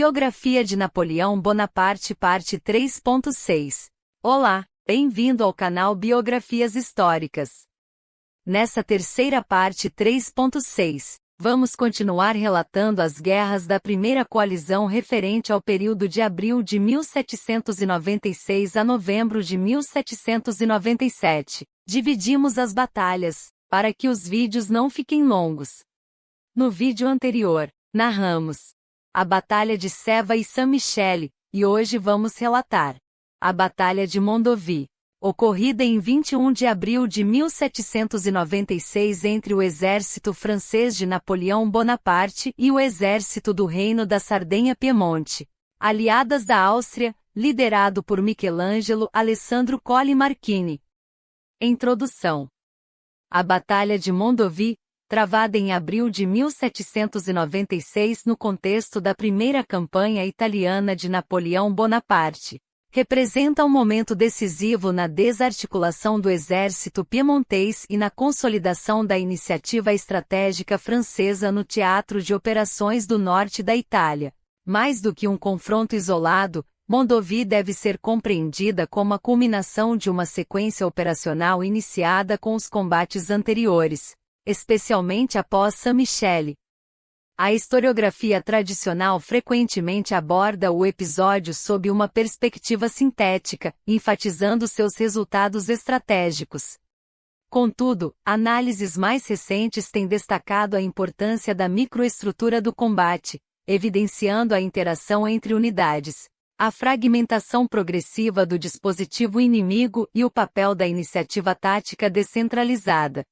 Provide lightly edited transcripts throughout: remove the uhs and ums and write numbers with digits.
Biografia de Napoleão Bonaparte, parte 3.6. Olá, bem-vindo ao canal Biografias Históricas. Nessa terceira parte 3.6, vamos continuar relatando as guerras da Primeira Coalizão referente ao período de abril de 1796 a novembro de 1797. Dividimos as batalhas, para que os vídeos não fiquem longos. No vídeo anterior, narramos a Batalha de Sèvres e Saint-Michel, e hoje vamos relatar a Batalha de Mondovi, ocorrida em 21 de abril de 1796 entre o exército francês de Napoleão Bonaparte e o exército do Reino da Sardenha-Piemonte, aliadas da Áustria, liderado por Michelangelo Alessandro Colli Marchini. Introdução. A Batalha de Mondovi, travada em abril de 1796 no contexto da primeira campanha italiana de Napoleão Bonaparte, representa um momento decisivo na desarticulação do exército piemontês e na consolidação da iniciativa estratégica francesa no teatro de operações do norte da Itália. Mais do que um confronto isolado, Mondovi deve ser compreendida como a culminação de uma sequência operacional iniciada com os combates anteriores, especialmente após Saint-Michel. A historiografia tradicional frequentemente aborda o episódio sob uma perspectiva sintética, enfatizando seus resultados estratégicos. Contudo, análises mais recentes têm destacado a importância da microestrutura do combate, evidenciando a interação entre unidades, a fragmentação progressiva do dispositivo inimigo e o papel da iniciativa tática descentralizada.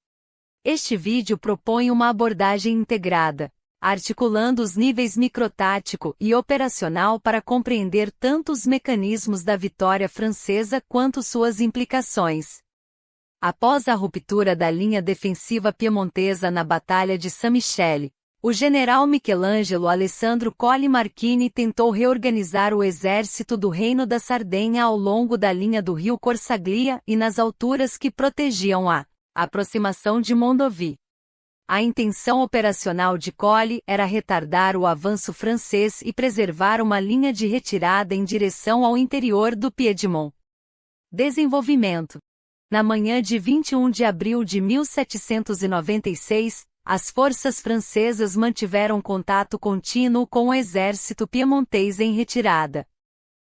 Este vídeo propõe uma abordagem integrada, articulando os níveis microtático e operacional para compreender tanto os mecanismos da vitória francesa quanto suas implicações. Após a ruptura da linha defensiva piemontesa na Batalha de Saint-Michel, o general Michelangelo Alessandro Colli Marchini tentou reorganizar o exército do Reino da Sardenha ao longo da linha do rio Corsaglia e nas alturas que protegiam a aproximação de Mondovi. A intenção operacional de Colli era retardar o avanço francês e preservar uma linha de retirada em direção ao interior do Piedmont. Desenvolvimento. Na manhã de 21 de abril de 1796, as forças francesas mantiveram contato contínuo com o exército piemontês em retirada.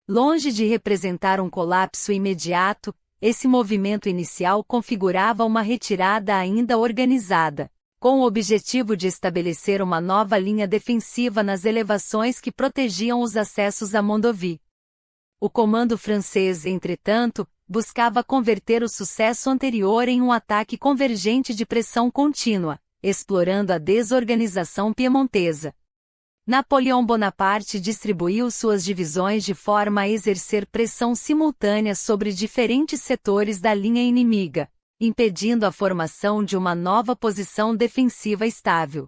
Longe de representar um colapso imediato, esse movimento inicial configurava uma retirada ainda organizada, com o objetivo de estabelecer uma nova linha defensiva nas elevações que protegiam os acessos a Mondovi. O comando francês, entretanto, buscava converter o sucesso anterior em um ataque convergente de pressão contínua, explorando a desorganização piemontesa. Napoleão Bonaparte distribuiu suas divisões de forma a exercer pressão simultânea sobre diferentes setores da linha inimiga, impedindo a formação de uma nova posição defensiva estável.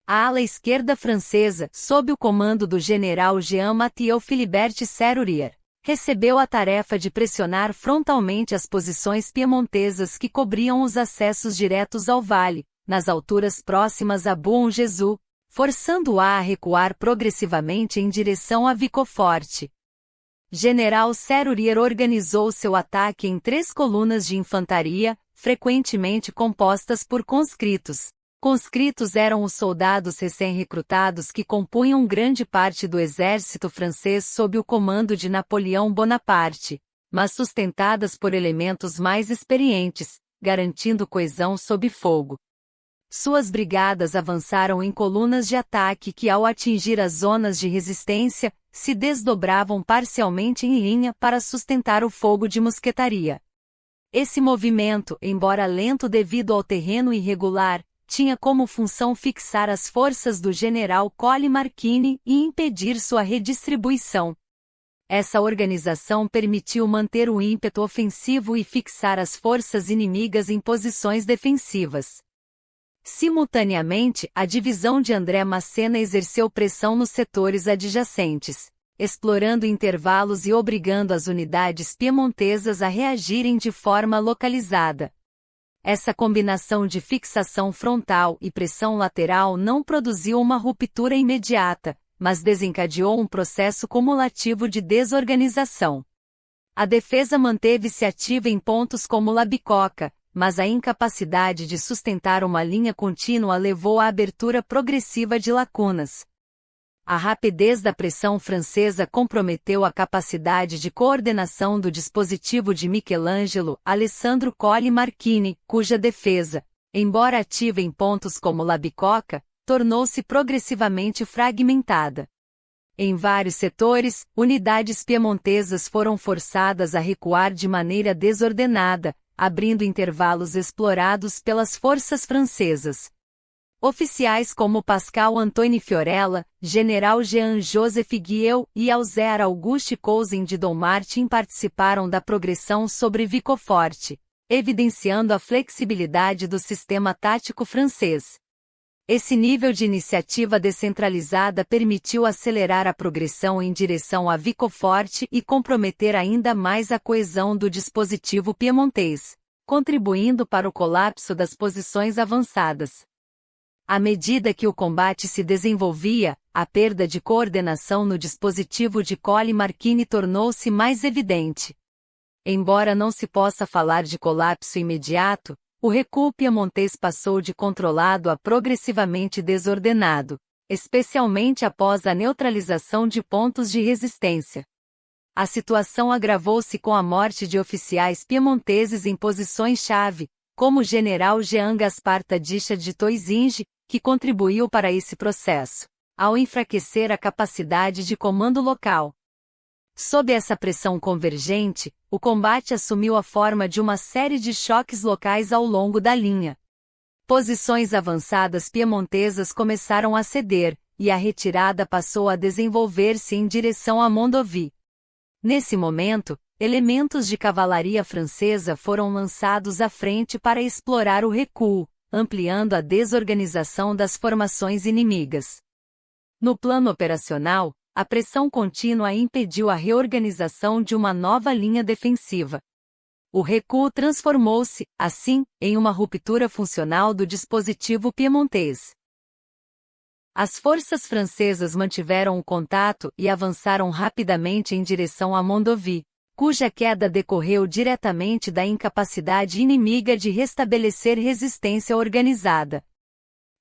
A ala esquerda francesa, sob o comando do general Jean-Mathieu Philibert Serrurier, recebeu a tarefa de pressionar frontalmente as posições piemontesas que cobriam os acessos diretos ao vale, nas alturas próximas a Bom-Jesus, forçando-a a recuar progressivamente em direção a Vicoforte. General Serrurier organizou seu ataque em 3 colunas de infantaria, frequentemente compostas por conscritos. Conscritos eram os soldados recém-recrutados que compunham grande parte do exército francês sob o comando de Napoleão Bonaparte, mas sustentadas por elementos mais experientes, garantindo coesão sob fogo. Suas brigadas avançaram em colunas de ataque que, ao atingir as zonas de resistência, se desdobravam parcialmente em linha para sustentar o fogo de mosquetaria. Esse movimento, embora lento devido ao terreno irregular, tinha como função fixar as forças do general Colli Marchini e impedir sua redistribuição. Essa organização permitiu manter o ímpeto ofensivo e fixar as forças inimigas em posições defensivas. Simultaneamente, a divisão de André Massena exerceu pressão nos setores adjacentes, explorando intervalos e obrigando as unidades piemontesas a reagirem de forma localizada. Essa combinação de fixação frontal e pressão lateral não produziu uma ruptura imediata, mas desencadeou um processo cumulativo de desorganização. A defesa manteve-se ativa em pontos como La Bicoca, mas a incapacidade de sustentar uma linha contínua levou à abertura progressiva de lacunas. A rapidez da pressão francesa comprometeu a capacidade de coordenação do dispositivo de Michelangelo Alessandro Colli Marchini, cuja defesa, embora ativa em pontos como La Bicoca, tornou-se progressivamente fragmentada. Em vários setores, unidades piemontesas foram forçadas a recuar de maneira desordenada, abrindo intervalos explorados pelas forças francesas. Oficiais como Pascal-Antoine Fiorella, General Jean-Joseph Guieu e Auxerre Auguste Cousin de Dommartin participaram da progressão sobre Vicoforte, evidenciando a flexibilidade do sistema tático francês. Esse nível de iniciativa descentralizada permitiu acelerar a progressão em direção a Vicoforte e comprometer ainda mais a coesão do dispositivo piemontês, contribuindo para o colapso das posições avançadas. À medida que o combate se desenvolvia, a perda de coordenação no dispositivo de Colli Marchini tornou-se mais evidente. Embora não se possa falar de colapso imediato, o recuo piemontês passou de controlado a progressivamente desordenado, especialmente após a neutralização de pontos de resistência. A situação agravou-se com a morte de oficiais piemonteses em posições-chave, como o general Jean Gaspar Tadicha de Toizinge, que contribuiu para esse processo, ao enfraquecer a capacidade de comando local. Sob essa pressão convergente, o combate assumiu a forma de uma série de choques locais ao longo da linha. Posições avançadas piemontesas começaram a ceder, e a retirada passou a desenvolver-se em direção a Mondovì. Nesse momento, elementos de cavalaria francesa foram lançados à frente para explorar o recuo, ampliando a desorganização das formações inimigas. No plano operacional, a pressão contínua impediu a reorganização de uma nova linha defensiva. O recuo transformou-se, assim, em uma ruptura funcional do dispositivo piemontês. As forças francesas mantiveram o contato e avançaram rapidamente em direção a Mondovì, cuja queda decorreu diretamente da incapacidade inimiga de restabelecer resistência organizada.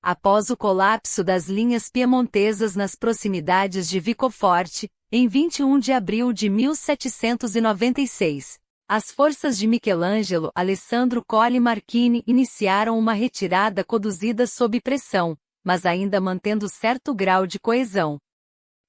Após o colapso das linhas piemontesas nas proximidades de Vicoforte, em 21 de abril de 1796, as forças de Michelangelo Alessandro Colli Marchini iniciaram uma retirada conduzida sob pressão, mas ainda mantendo certo grau de coesão.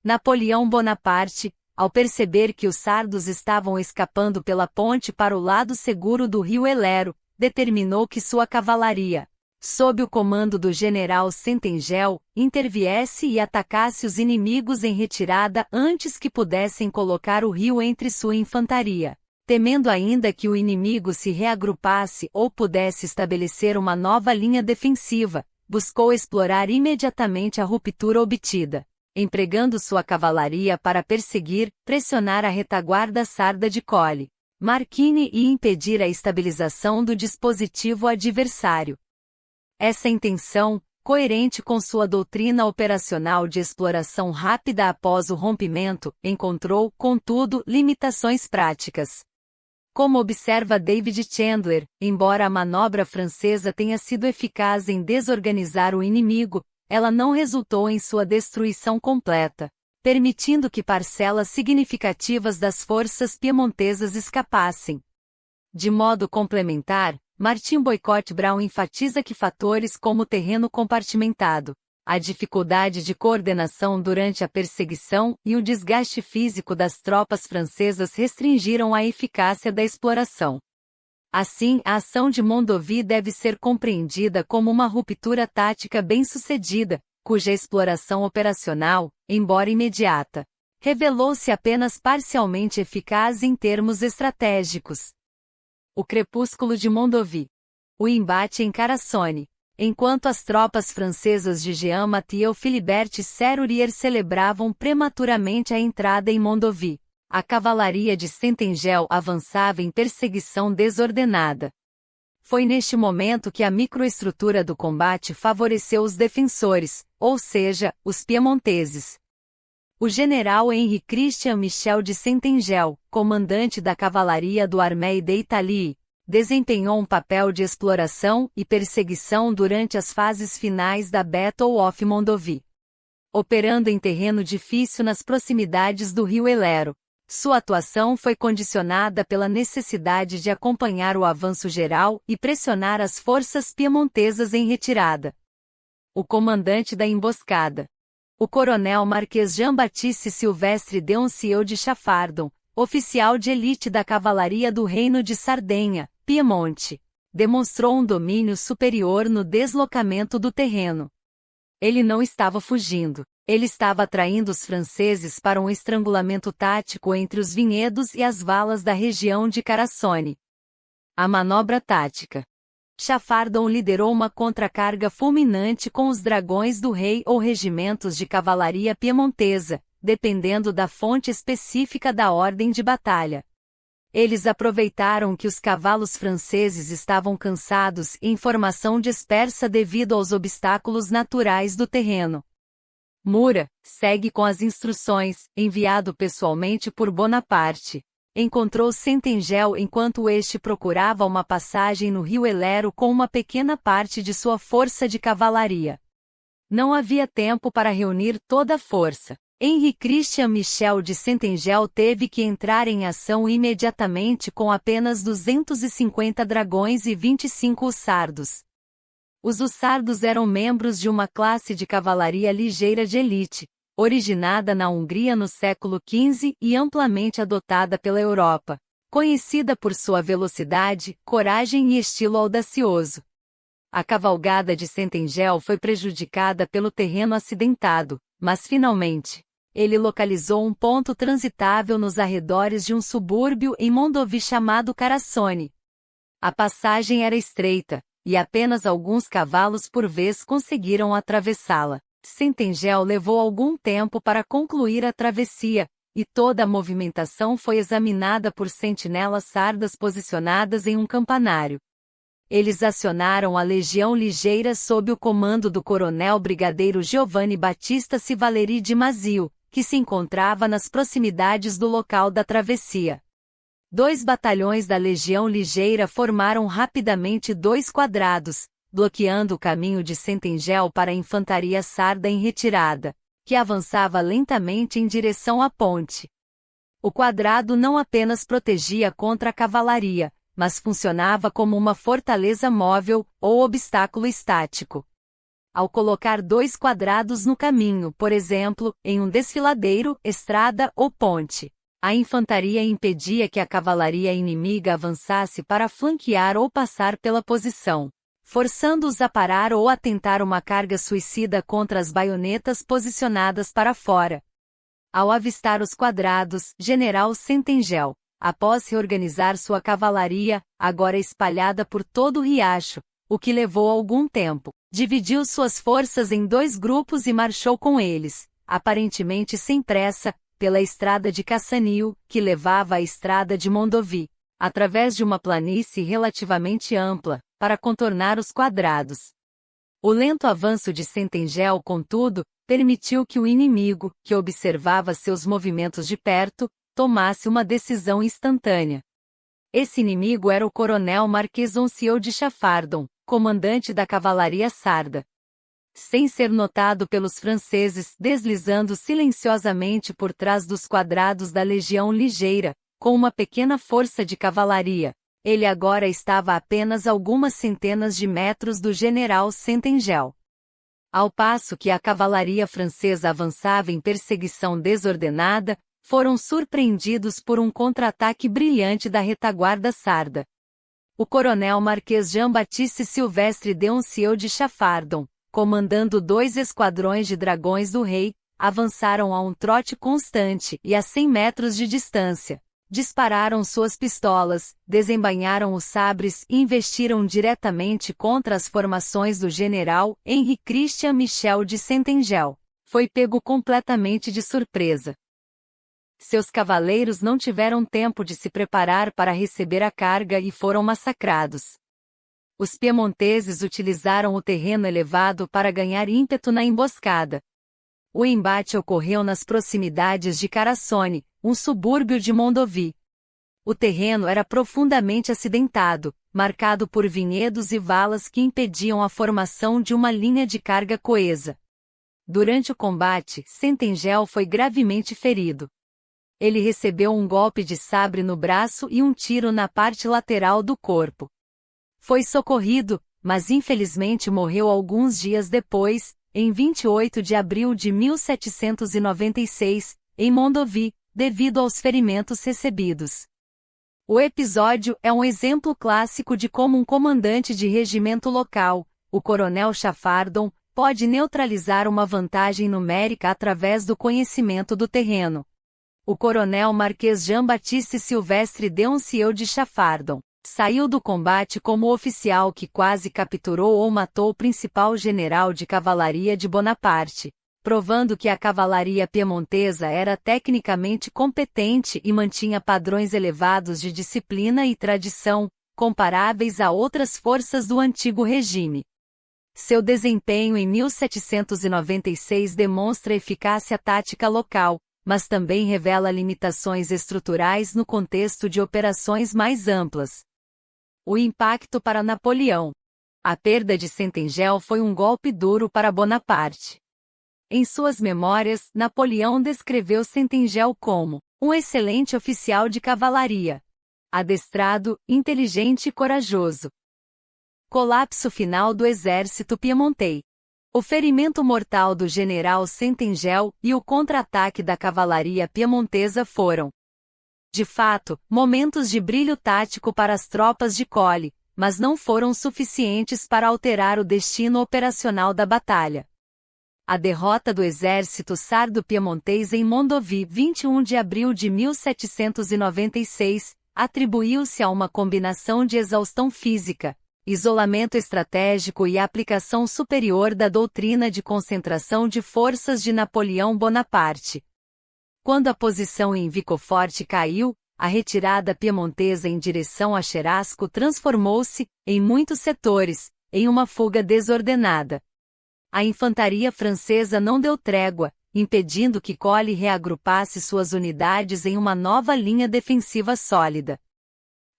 Napoleão Bonaparte, ao perceber que os sardos estavam escapando pela ponte para o lado seguro do rio Elero, determinou que sua cavalaria, sob o comando do general Centengel, interviesse e atacasse os inimigos em retirada antes que pudessem colocar o rio entre sua infantaria. Temendo ainda que o inimigo se reagrupasse ou pudesse estabelecer uma nova linha defensiva, buscou explorar imediatamente a ruptura obtida, empregando sua cavalaria para perseguir, pressionar a retaguarda sarda de Colli Marchini e impedir a estabilização do dispositivo adversário. Essa intenção, coerente com sua doutrina operacional de exploração rápida após o rompimento, encontrou, contudo, limitações práticas. Como observa David Chandler, embora a manobra francesa tenha sido eficaz em desorganizar o inimigo, ela não resultou em sua destruição completa, permitindo que parcelas significativas das forças piemontesas escapassem. De modo complementar, Martin Boycott-Brown enfatiza que fatores como o terreno compartimentado, a dificuldade de coordenação durante a perseguição e o desgaste físico das tropas francesas restringiram a eficácia da exploração. Assim, a ação de Mondovì deve ser compreendida como uma ruptura tática bem-sucedida, cuja exploração operacional, embora imediata, revelou-se apenas parcialmente eficaz em termos estratégicos. O crepúsculo de Mondovì. O embate em Carcassonne. Enquanto as tropas francesas de Jean-Mathieu Philibert Serrurier celebravam prematuramente a entrada em Mondovì, a cavalaria de Centengel avançava em perseguição desordenada. Foi neste momento que a microestrutura do combate favoreceu os defensores, ou seja, os piemonteses. O general Henri Christian Michel de Centengel, comandante da cavalaria do Armée d'Italie, desempenhou um papel de exploração e perseguição durante as fases finais da Battle of Mondovi. Operando em terreno difícil nas proximidades do rio Elero, sua atuação foi condicionada pela necessidade de acompanhar o avanço geral e pressionar as forças piemontesas em retirada. O comandante da emboscada, o coronel Marquês Jean-Baptiste Silvestre Deoncieux de Chaffardon, oficial de elite da cavalaria do Reino de Sardenha, Piemonte, demonstrou um domínio superior no deslocamento do terreno. Ele não estava fugindo, ele estava atraindo os franceses para um estrangulamento tático entre os vinhedos e as valas da região de Carassone. A manobra tática. Chaffardon liderou uma contracarga fulminante com os dragões do rei ou regimentos de cavalaria piemontesa, dependendo da fonte específica da ordem de batalha. Eles aproveitaram que os cavalos franceses estavam cansados e em formação dispersa devido aos obstáculos naturais do terreno. Murat, segue com as instruções, enviado pessoalmente por Bonaparte. Encontrou Centengel enquanto este procurava uma passagem no rio Elero com uma pequena parte de sua força de cavalaria. Não havia tempo para reunir toda a força. Henri Christian Michel de Centengel teve que entrar em ação imediatamente com apenas 250 dragões e 25 hussardos. Os hussardos eram membros de uma classe de cavalaria ligeira de elite, originada na Hungria no século XV e amplamente adotada pela Europa, conhecida por sua velocidade, coragem e estilo audacioso. A cavalgada de Centengel foi prejudicada pelo terreno acidentado, mas finalmente, ele localizou um ponto transitável nos arredores de um subúrbio em Mondovi chamado Carassone. A passagem era estreita, e apenas alguns cavalos por vez conseguiram atravessá-la. Centengel levou algum tempo para concluir a travessia, e toda a movimentação foi examinada por sentinelas sardas posicionadas em um campanário. Eles acionaram a Legião Ligeira sob o comando do coronel brigadeiro Giovanni Battista Civaleri de Mazio, que se encontrava nas proximidades do local da travessia. 2 batalhões da Legião Ligeira formaram rapidamente 2 quadrados, bloqueando o caminho de Centengel para a infantaria sarda em retirada, que avançava lentamente em direção à ponte. O quadrado não apenas protegia contra a cavalaria, mas funcionava como uma fortaleza móvel ou obstáculo estático. Ao colocar 2 quadrados no caminho, por exemplo, em um desfiladeiro, estrada ou ponte, a infantaria impedia que a cavalaria inimiga avançasse para flanquear ou passar pela posição, forçando-os a parar ou a tentar uma carga suicida contra as baionetas posicionadas para fora. Ao avistar os quadrados, General Centengel, após reorganizar sua cavalaria, agora espalhada por todo o riacho, o que levou algum tempo, dividiu suas forças em 2 grupos e marchou com eles, aparentemente sem pressa, pela estrada de Cassanil, que levava à estrada de Mondovi, através de uma planície relativamente ampla, para contornar os quadrados. O lento avanço de Centengel, contudo, permitiu que o inimigo, que observava seus movimentos de perto, tomasse uma decisão instantânea. Esse inimigo era o coronel Marquês Deoncieux de Chaffardon, comandante da cavalaria sarda. Sem ser notado pelos franceses, deslizando silenciosamente por trás dos quadrados da Legião Ligeira, com uma pequena força de cavalaria, ele agora estava a apenas algumas centenas de metros do general Centengel. Ao passo que a cavalaria francesa avançava em perseguição desordenada, foram surpreendidos por um contra-ataque brilhante da retaguarda sarda. O coronel Marquês Jean-Baptiste Silvestre Deoncieux de Chaffardon, comandando 2 esquadrões de dragões do rei, avançaram a um trote constante e a 100 metros de distância. Dispararam suas pistolas, desembainharam os sabres e investiram diretamente contra as formações do general Henri Christian Michel de Centengel. Foi pego completamente de surpresa. Seus cavaleiros não tiveram tempo de se preparar para receber a carga e foram massacrados. Os piemonteses utilizaram o terreno elevado para ganhar ímpeto na emboscada. O embate ocorreu nas proximidades de Carcassonne, um subúrbio de Mondovì. O terreno era profundamente acidentado, marcado por vinhedos e valas que impediam a formação de uma linha de carga coesa. Durante o combate, Centengel foi gravemente ferido. Ele recebeu um golpe de sabre no braço e um tiro na parte lateral do corpo. Foi socorrido, mas infelizmente morreu alguns dias depois, em 28 de abril de 1796, em Mondovì, devido aos ferimentos recebidos. O episódio é um exemplo clássico de como um comandante de regimento local, o coronel Chaffardon, pode neutralizar uma vantagem numérica através do conhecimento do terreno. O coronel Marquês Jean-Baptiste Silvestre Deoncieux de Chaffardon saiu do combate como oficial que quase capturou ou matou o principal general de cavalaria de Bonaparte, provando que a cavalaria piemontesa era tecnicamente competente e mantinha padrões elevados de disciplina e tradição, comparáveis a outras forças do antigo regime. Seu desempenho em 1796 demonstra eficácia tática local, mas também revela limitações estruturais no contexto de operações mais amplas. O impacto para Napoleão. A perda de Centengel foi um golpe duro para Bonaparte. Em suas memórias, Napoleão descreveu Centengel como um excelente oficial de cavalaria, adestrado, inteligente e corajoso. Colapso final do exército piemontês. O ferimento mortal do general Centengel e o contra-ataque da cavalaria piemontesa foram, de fato, momentos de brilho tático para as tropas de Colli, mas não foram suficientes para alterar o destino operacional da batalha. A derrota do exército sardo-piemontês em Mondovì, 21 de abril de 1796, atribuiu-se a uma combinação de exaustão física, isolamento estratégico e aplicação superior da doutrina de concentração de forças de Napoleão Bonaparte. Quando a posição em Vicoforte caiu, a retirada piemontesa em direção a Cherasco transformou-se, em muitos setores, em uma fuga desordenada. A infantaria francesa não deu trégua, impedindo que Colli reagrupasse suas unidades em uma nova linha defensiva sólida.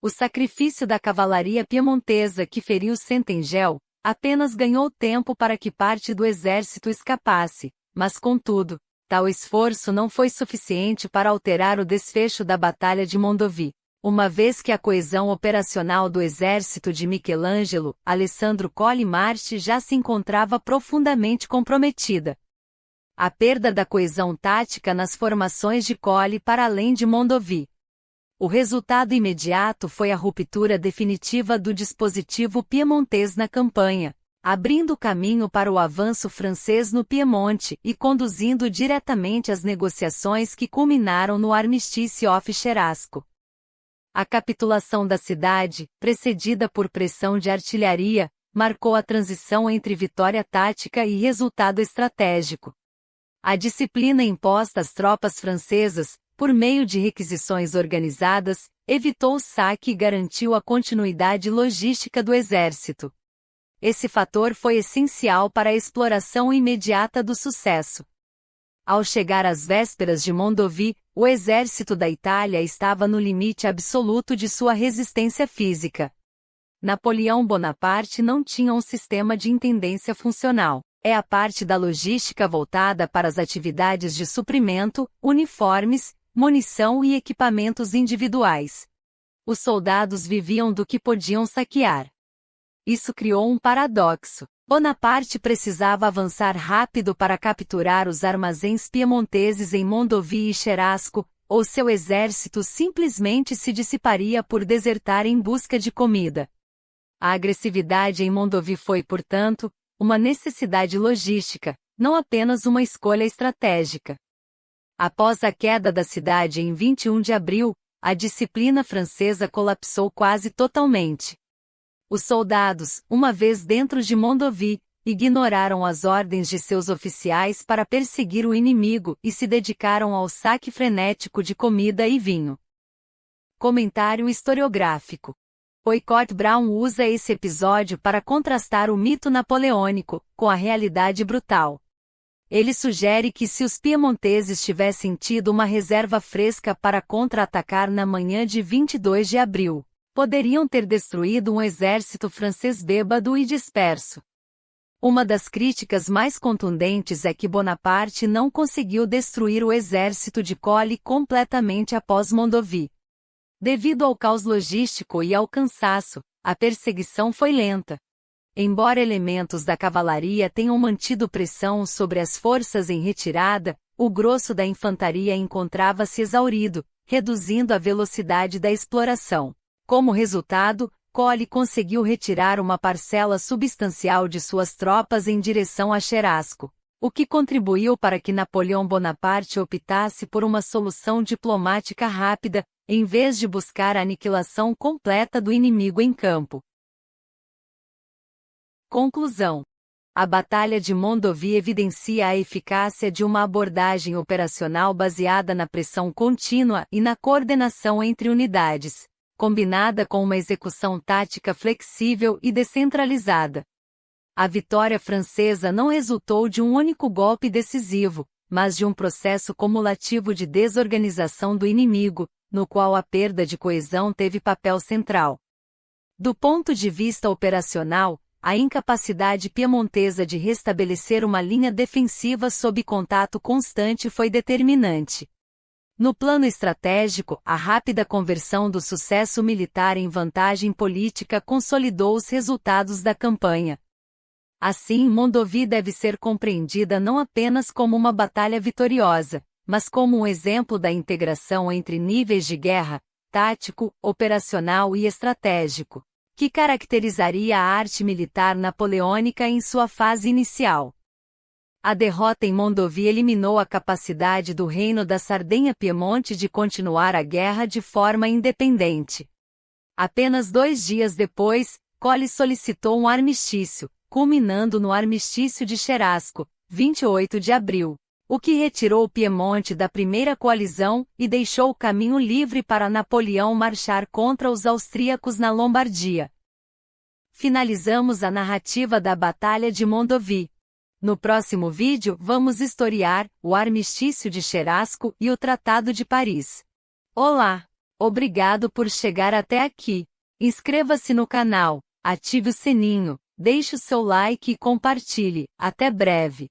O sacrifício da cavalaria piemontesa que feriu Centengel apenas ganhou tempo para que parte do exército escapasse, mas contudo, tal esforço não foi suficiente para alterar o desfecho da Batalha de Mondovì, uma vez que a coesão operacional do exército de Michelangelo, Alessandro Colli Marchi já se encontrava profundamente comprometida. A perda da coesão tática nas formações de Colli para além de Mondovì. O resultado imediato foi a ruptura definitiva do dispositivo piemontês na campanha, abrindo caminho para o avanço francês no Piemonte e conduzindo diretamente às negociações que culminaram no armistício of Cherasco. A capitulação da cidade, precedida por pressão de artilharia, marcou a transição entre vitória tática e resultado estratégico. A disciplina imposta às tropas francesas, por meio de requisições organizadas, evitou o saque e garantiu a continuidade logística do exército. Esse fator foi essencial para a exploração imediata do sucesso. Ao chegar às vésperas de Mondovì, o exército da Itália estava no limite absoluto de sua resistência física. Napoleão Bonaparte não tinha um sistema de intendência funcional. É a parte da logística voltada para as atividades de suprimento, uniformes, munição e equipamentos individuais. Os soldados viviam do que podiam saquear. Isso criou um paradoxo. Bonaparte precisava avançar rápido para capturar os armazéns piemonteses em Mondovì e Cherasco, ou seu exército simplesmente se dissiparia por desertar em busca de comida. A agressividade em Mondovì foi, portanto, uma necessidade logística, não apenas uma escolha estratégica. Após a queda da cidade em 21 de abril, a disciplina francesa colapsou quase totalmente. Os soldados, uma vez dentro de Mondovì, ignoraram as ordens de seus oficiais para perseguir o inimigo e se dedicaram ao saque frenético de comida e vinho. Comentário historiográfico. Boycott Brown usa esse episódio para contrastar o mito napoleônico com a realidade brutal. Ele sugere que se os piemonteses tivessem tido uma reserva fresca para contra-atacar na manhã de 22 de abril, poderiam ter destruído um exército francês bêbado e disperso. Uma das críticas mais contundentes é que Bonaparte não conseguiu destruir o exército de Colli completamente após Mondovi. Devido ao caos logístico e ao cansaço, a perseguição foi lenta. Embora elementos da cavalaria tenham mantido pressão sobre as forças em retirada, o grosso da infantaria encontrava-se exaurido, reduzindo a velocidade da exploração. Como resultado, Colli conseguiu retirar uma parcela substancial de suas tropas em direção a Cherasco, o que contribuiu para que Napoleão Bonaparte optasse por uma solução diplomática rápida, em vez de buscar a aniquilação completa do inimigo em campo. Conclusão. A Batalha de Mondovi evidencia a eficácia de uma abordagem operacional baseada na pressão contínua e na coordenação entre unidades, combinada com uma execução tática flexível e descentralizada. A vitória francesa não resultou de um único golpe decisivo, mas de um processo cumulativo de desorganização do inimigo, no qual a perda de coesão teve papel central. Do ponto de vista operacional, a incapacidade piemontesa de restabelecer uma linha defensiva sob contato constante foi determinante. No plano estratégico, a rápida conversão do sucesso militar em vantagem política consolidou os resultados da campanha. Assim, Mondovi deve ser compreendida não apenas como uma batalha vitoriosa, mas como um exemplo da integração entre níveis de guerra, tático, operacional e estratégico, que caracterizaria a arte militar napoleônica em sua fase inicial. A derrota em Mondovi eliminou a capacidade do Reino da Sardenha-Piemonte de continuar a guerra de forma independente. Apenas 2 dias depois, Colli solicitou um armistício, culminando no Armistício de Cherasco, 28 de abril, o que retirou o Piemonte da primeira coalizão e deixou o caminho livre para Napoleão marchar contra os austríacos na Lombardia. Finalizamos a narrativa da Batalha de Mondovi. No próximo vídeo vamos historiar o Armistício de Cherasco e o Tratado de Paris. Olá! Obrigado por chegar até aqui. Inscreva-se no canal, ative o sininho, deixe o seu like e compartilhe. Até breve!